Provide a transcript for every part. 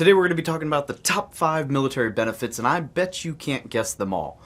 Today we're going to be talking about the top 5 military benefits, and I bet you can't guess them all.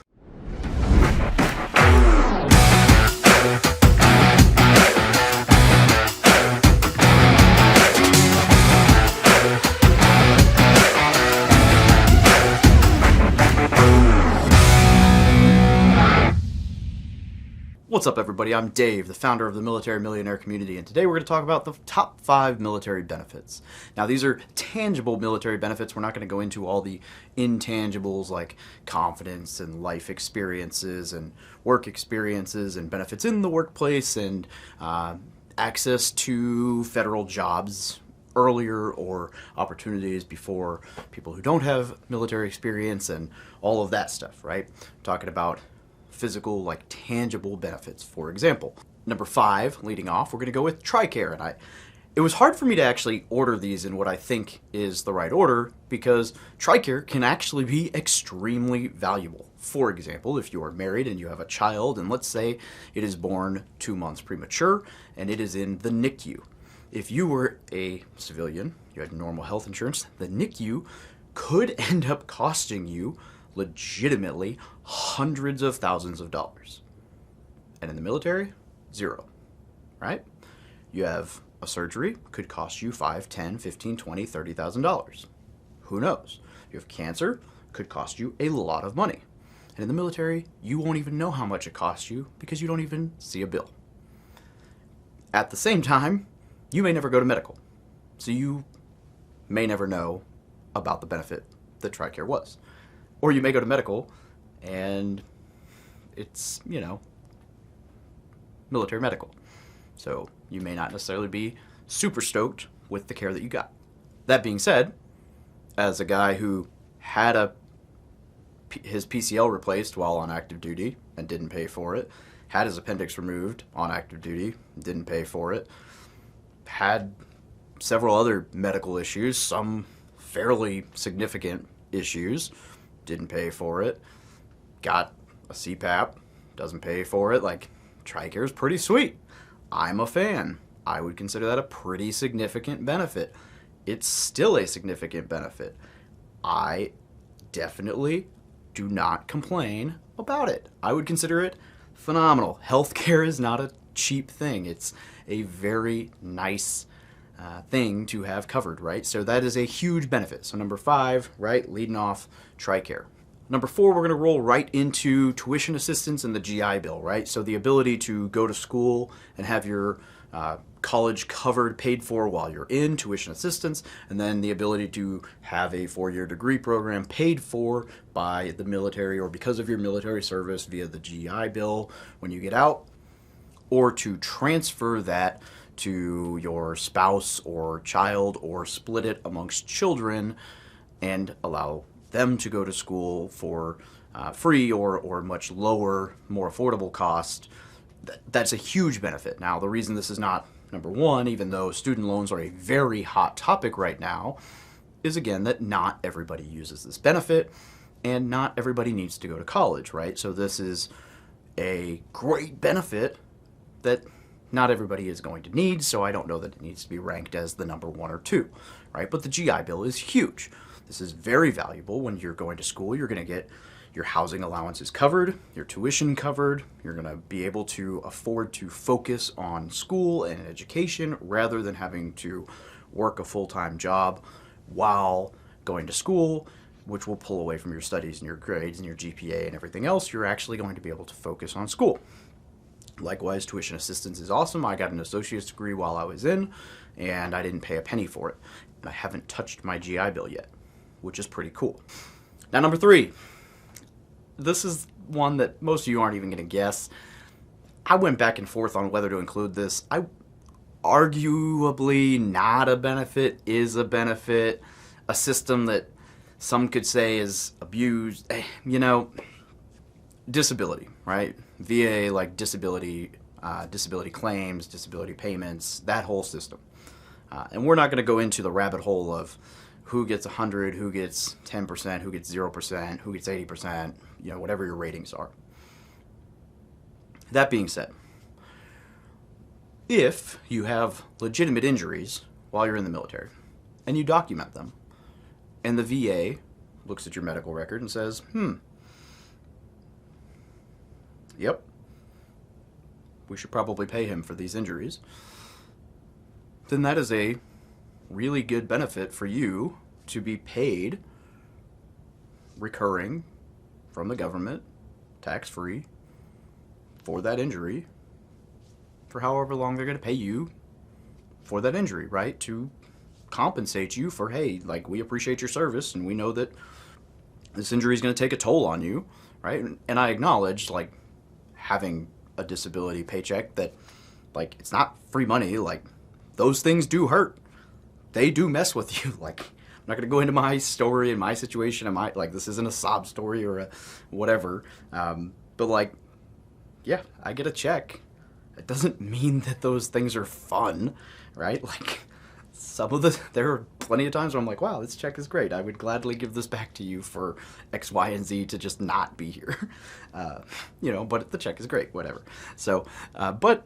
What's up, everybody? I'm Dave, the founder of the Military Millionaire community, and today we're going to talk about the top 5 military benefits. Now, these are tangible military benefits. We're not going to go into all the intangibles like confidence and life experiences and work experiences and benefits in the workplace and access to federal jobs earlier or opportunities before people who don't have military experience and all of that stuff, right? I'm talking about physical, like tangible benefits. For example, number 5, leading off, we're going to go with Tricare. And it was hard for me to actually order these in what I think is the right order because Tricare can actually be extremely valuable. For example, if you are married and you have a child, and let's say it is born 2 months premature and it is in the NICU. If you were a civilian, you had normal health insurance, the NICU could end up costing you legitimately hundreds of thousands of dollars. And in the military, zero, right? You have a surgery, could cost you $5, $10, $15, $20, $30,000. Who knows? You have cancer, could cost you a lot of money. And in the military, you won't even know how much it costs you because you don't even see a bill. At the same time, you may never go to medical. So you may never know about the benefit that Tricare was. Or you may go to medical and it's, military medical. So you may not necessarily be super stoked with the care that you got. That being said, as a guy who had his PCL replaced while on active duty and didn't pay for it, had his appendix removed on active duty, didn't pay for it, had several other medical issues, some fairly significant issues, didn't pay for it, got a CPAP, doesn't pay for it. Like, Tricare is pretty sweet. I'm a fan. I would consider that a pretty significant benefit. It's still a significant benefit. I definitely do not complain about it. I would consider it phenomenal. Healthcare is not a cheap thing. It's a very nice thing to have covered, right? So that is a huge benefit. So number 5, right, leading off, Tricare. Number 4, we're going to roll right into tuition assistance and the GI Bill, right? So the ability to go to school and have your college covered, paid for while you're in, tuition assistance, and then the ability to have a 4-year degree program paid for by the military or because of your military service via the GI Bill when you get out, or to transfer that to your spouse or child or split it amongst children and allow them to go to school for free or much lower, more affordable cost. That's a huge benefit. Now, the reason this is not number 1, even though student loans are a very hot topic right now, is again that not everybody uses this benefit and not everybody needs to go to college, right? So this is a great benefit that not everybody is going to need, so I don't know that it needs to be ranked as the number 1 or 2, right? But the GI Bill is huge. This is very valuable. When you're going to school, you're going to get your housing allowances covered, your tuition covered, you're going to be able to afford to focus on school and education rather than having to work a full-time job while going to school, which will pull away from your studies and your grades and your GPA and everything else. You're actually going to be able to focus on school. Likewise, tuition assistance is awesome. I got an associate's degree while I was in, and I didn't pay a penny for it. And I haven't touched my GI Bill yet, which is pretty cool. Now, number 3. This is one that most of you aren't even going to guess. I went back and forth on whether to include this. Arguably not a benefit, is a benefit. A system that some could say is abused. Disability, right? VA, like disability claims, disability payments, that whole system. And we're not going to go into the rabbit hole of who gets 100, who gets 10%, who gets 0%, who gets 80%, whatever your ratings are. That being said, if you have legitimate injuries while you're in the military and you document them, And the VA looks at your medical record and says, yep, we should probably pay him for these injuries. Then that is a really good benefit for you to be paid recurring from the government, tax-free, for that injury, for however long they're going to pay you for that injury, right? To compensate you for, hey, like, we appreciate your service and we know that this injury is going to take a toll on you, right? And I acknowledge, like, having a disability paycheck, that, like, it's not free money. Like, those things do hurt. They do mess with you. Like, I'm not going to go into my story and my situation. This isn't a sob story or a whatever. But, like, yeah, I get a check. It doesn't mean that those things are fun, right? Like, there are plenty of times where I'm like, wow, this check is great. I would gladly give this back to you for X, Y, and Z to just not be here. But the check is great, whatever. So, but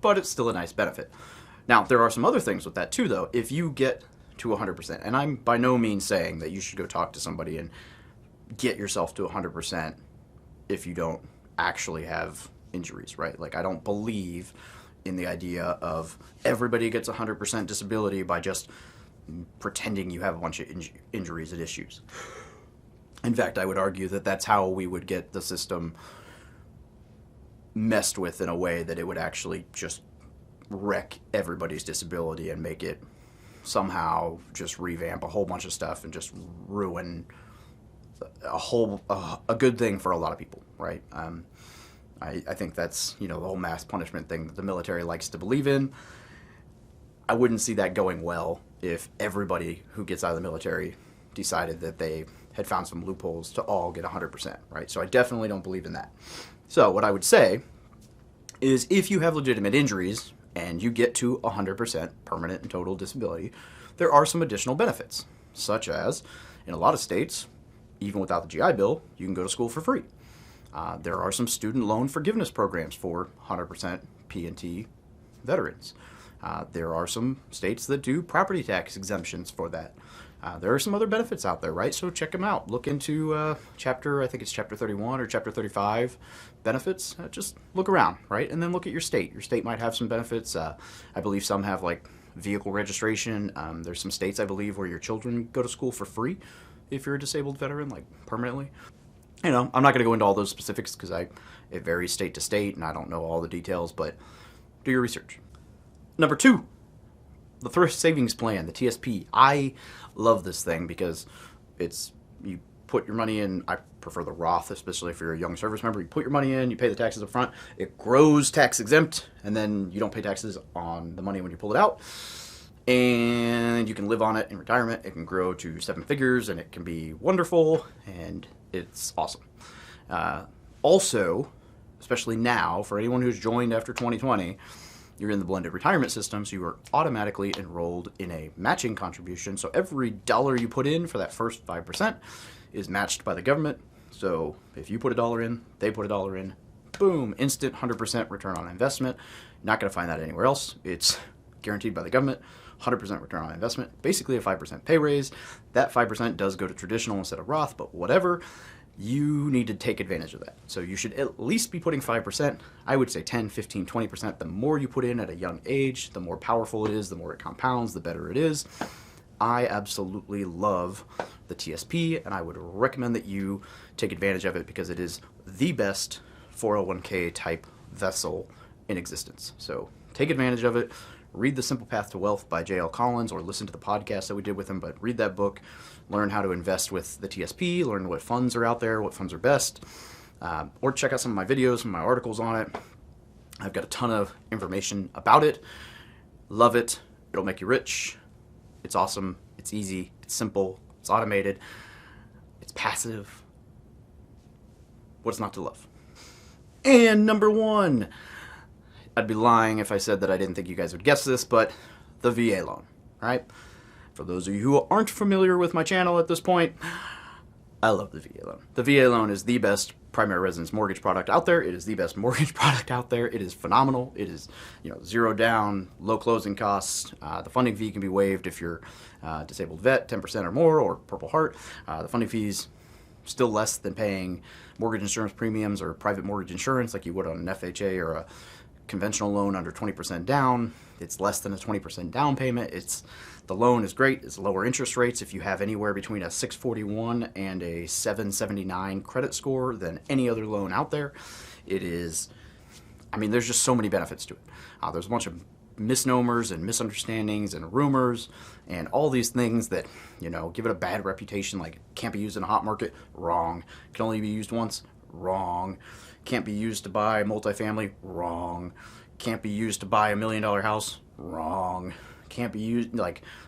it's still a nice benefit. Now, there are some other things with that too, though. If you get to 100%, and I'm by no means saying that you should go talk to somebody and get yourself to 100% if you don't actually have injuries, right? Like, I don't believe in the idea of everybody gets 100% disability by just pretending you have a bunch of injuries and issues. In fact, I would argue that that's how we would get the system messed with in a way that it would actually just wreck everybody's disability and make it somehow just revamp a whole bunch of stuff and just ruin a good thing for a lot of people, right? I think that's, the whole mass punishment thing that the military likes to believe in. I wouldn't see that going well if everybody who gets out of the military decided that they had found some loopholes to all get 100%, right? So I definitely don't believe in that. So what I would say is, if you have legitimate injuries and you get to 100% permanent and total disability, there are some additional benefits, such as, in a lot of states, even without the GI Bill, you can go to school for free. There are some student loan forgiveness programs for 100% P&T veterans. There are some states that do property tax exemptions for that. There are some other benefits out there, right? So check them out. Look into I think it's chapter 31 or chapter 35 benefits. Just look around, right? And then look at your state. Your state might have some benefits. I believe some have, like, vehicle registration. There's some states, I believe, where your children go to school for free if you're a disabled veteran, like, permanently. I'm not going to go into all those specifics because it varies state to state and I don't know all the details, but do your research. Number 2, the Thrift Savings Plan, the TSP. I love this thing because you put your money in. I prefer the Roth, especially if you're a young service member. You put your money in, you pay the taxes up front, it grows tax exempt, and then you don't pay taxes on the money when you pull it out. And you can live on it in retirement. It can grow to 7 figures, and it can be wonderful, and it's awesome. Also, especially now, for anyone who's joined after 2020, you're in the blended retirement system, so you are automatically enrolled in a matching contribution. So every dollar you put in for that first 5% is matched by the government. So if you put $1 in, they put $1 in, boom, instant 100% return on investment. Not going to find that anywhere else. It's guaranteed by the government. 100% return on investment, basically a 5% pay raise. That 5% does go to traditional instead of Roth, but whatever, you need to take advantage of that. So you should at least be putting 5%. I would say 10, 15, 20%. The more you put in at a young age, the more powerful it is, the more it compounds, the better it is. I absolutely love the TSP, and I would recommend that you take advantage of it because it is the best 401k type vessel in existence. So take advantage of it. Read The Simple Path to Wealth by J.L. Collins, or listen to the podcast that we did with him, but read that book, learn how to invest with the TSP, learn what funds are out there, what funds are best, or check out some of my videos, some of my articles on it. I've got a ton of information about it. Love it. It'll make you rich. It's awesome. It's easy. It's simple. It's automated. It's passive. What's not to love? And number 1, I'd be lying if I said that I didn't think you guys would guess this, but the VA loan, right? For those of you who aren't familiar with my channel at this point, I love the VA loan. The VA loan is the best primary residence mortgage product out there. It is the best mortgage product out there. It is phenomenal. It is, zero down, low closing costs. The funding fee can be waived if you're disabled vet, 10% or more, or Purple Heart. The funding fees still less than paying mortgage insurance premiums or private mortgage insurance like you would on an FHA or a conventional loan under 20% down. It's less than a 20% down payment. The loan is great. It's lower interest rates if you have anywhere between a 641 and a 779 credit score than any other loan out there. It is, there's just so many benefits to it. There's a bunch of misnomers and misunderstandings and rumors and all these things that, give it a bad reputation, like can't be used in a hot market. Wrong. Can only be used once. Wrong. Can't be used to buy multifamily. Wrong. Can't be used to buy $1 million house. Wrong. Can't be used,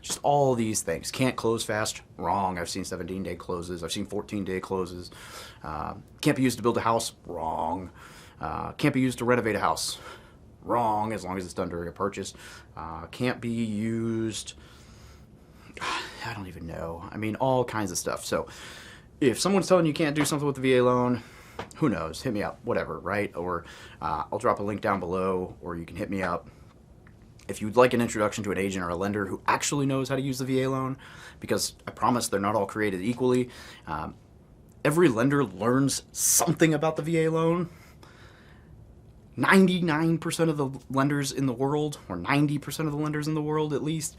just all these things. Can't close fast. Wrong. I've seen 17-day closes. I've seen 14-day closes. Can't be used to build a house. Wrong. Can't be used to renovate a house. Wrong, as long as it's done during a purchase. Can't be used, I don't even know. All kinds of stuff. So if someone's telling you can't do something with the VA loan, who knows? Hit me up, whatever, right? Or I'll drop a link down below, or you can hit me up if you'd like an introduction to an agent or a lender who actually knows how to use the VA loan, because I promise they're not all created equally. Every lender learns something about the VA loan. 99% of the lenders in the world, or 90% of the lenders in the world at least,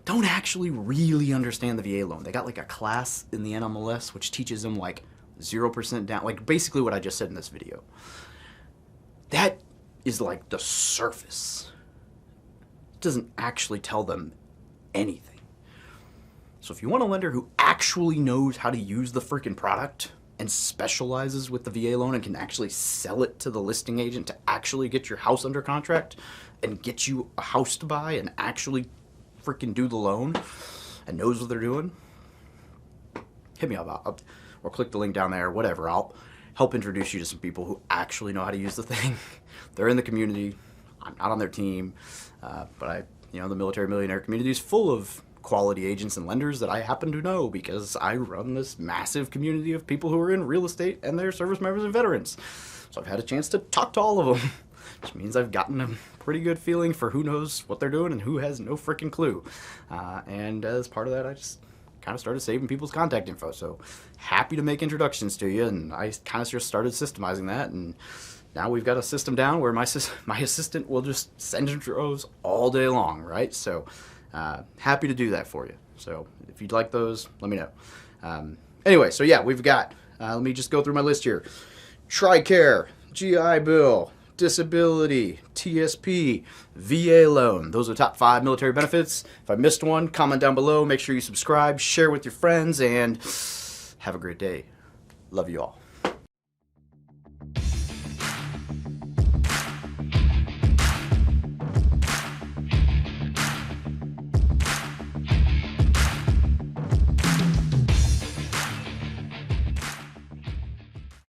don't actually really understand the VA loan. They got a class in the NMLS which teaches them 0% down, basically what I just said in this video. That is the surface. It doesn't actually tell them anything. So if you want a lender who actually knows how to use the freaking product and specializes with the VA loan and can actually sell it to the listing agent to actually get your house under contract and get you a house to buy and actually freaking do the loan and knows what they're doing, hit me up or click the link down there, whatever. I'll help introduce you to some people who actually know how to use the thing. They're in the community. I'm not on their team, but the military millionaire community is full of quality agents and lenders that I happen to know because I run this massive community of people who are in real estate and they're service members and veterans. So I've had a chance to talk to all of them, which means I've gotten a pretty good feeling for who knows what they're doing and who has no freaking clue. And as part of that, I just kind of started saving people's contact info. So happy to make introductions to you, and I kind of just started systemizing that, and now we've got a system down where my assistant will just send intros all day long, right? So happy to do that for you. So if you'd like those, let me know. Anyway, so yeah, we've got, let me just go through my list here. Tricare, GI Bill, disability, TSP, VA loan. Those are the top 5 military benefits. If I missed one, comment down below. Make sure you subscribe, share with your friends, and have a great day. Love you all.